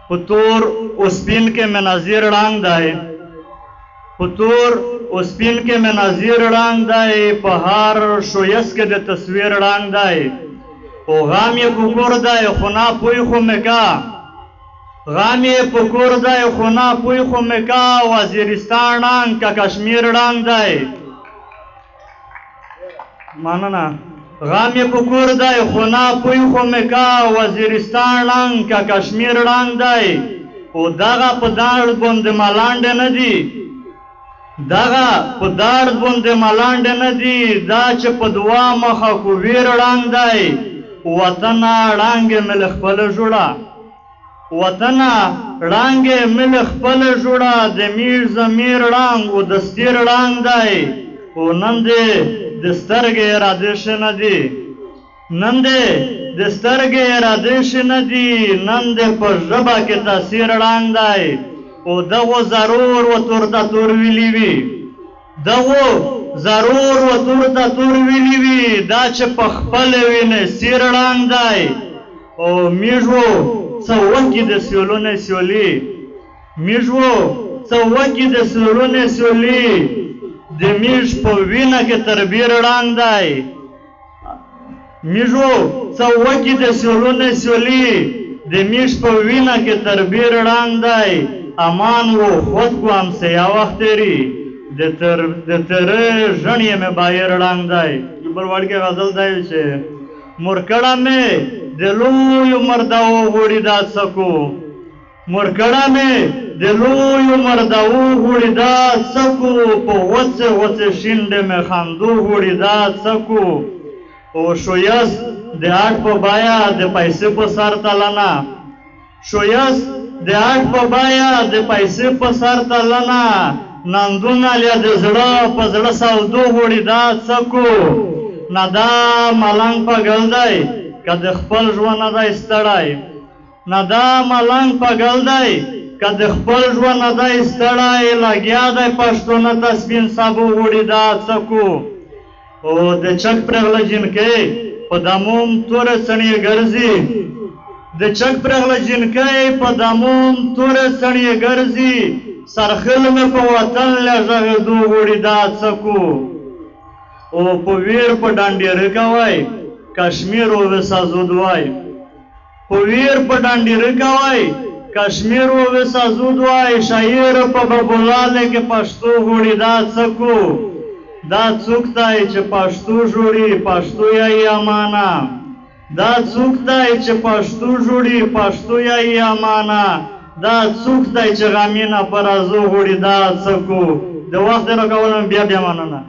په تور اوسپین کې مې نظیر ړنګ دی په تور اوسپین کې مې نظیر ړنګ دی په هر ښویس کې د تصویر ړنګ دی او غم یې په کور دی خو نه پوی خو مې کا غم یې په کور دی خو نه پوی خو مې کا وزیرستان ړنګ که کشمیر ړنګ دی مننه غم یې په کور دی خو نه پوی خو مې کا وزیرستان ړنګ که کشمیر ړنګ دی او دغه په داړ باندې ملانډې نه دي دغه په داړ باندې ملانډې نه دي دا چې په دوه مخه کویر ړنګ دی وطنه ړنګې مې له خپله جوړه وطنه ړنګې مې له خپله جوړه د میر ضمیر ړنګ و دستیر ړنګ دی او نن دې د سترګې ارادې ښه نه دي نن دې د سترګې ارادې ښه نه دي نن دې په ژبه کې تاثیر ړنګ دی او دغو ضرور و تور ته تور ویلي وي دغو ضرور و تور ته تور ویلي وي دا چې په خپله وینې سیر ړنګ دی او میږو څه وکړي د سیولونه سیولي میږو څه وکړي د سیولونه سیولي د میږ په وینه کې تربیر ړنګ دی میږو څه وکړي د سیولونه سیولي د میږ په وینه کې تربیر ړنګ دی امان و خود کو همسه یا وخت تیری د تره ژڼې مې بایر ړنګ دی بل وړکې غزل دی چې مرکړه مې د لویو مرداو غوړي دا څکو مرکړه مې د لویو مرداو غوړي دا څکو په غوڅې غوڅې شینډې مې خندو غوړي دا څکو او شویست د آټ په بایا د پیسې په سر تلنه شویست د آټ په بایا د پیسې په سر تلنه نندونه لیا د زړه په زړه سودو غوړي دا څکو نه دا ملنګ پګل دی که د خپل ژوند نه دی ستړی نه دا ملنګ پګل دی که د خپل ژوند نه دی ستړی لګیا دی پښتونه ته سپین سابو غوړي دا څکو او د چک پرغله جنکۍ په دموم توره څڼې ګرځي د چک پرغله جنکۍ په دموم توره څڼې ګرځي سرخل مې په وطن له غږېدو غوړي دا څکو او په ویر په ډانډېره کوی کشمیر و وسازود وای په ویر په ډانډېره کوی کشمیر و وسازود وای شاعر په ببولاله کې پښتو غوړي دا څکو دا څوک دی چې پښتو جوړي پښتو یې امانه دا څوک دی چې پښتو جوړي پښتو یې امانه دا څوک دی چې غمینه پر ازو غوړي دا څکو د وخت راکولم بیا مننه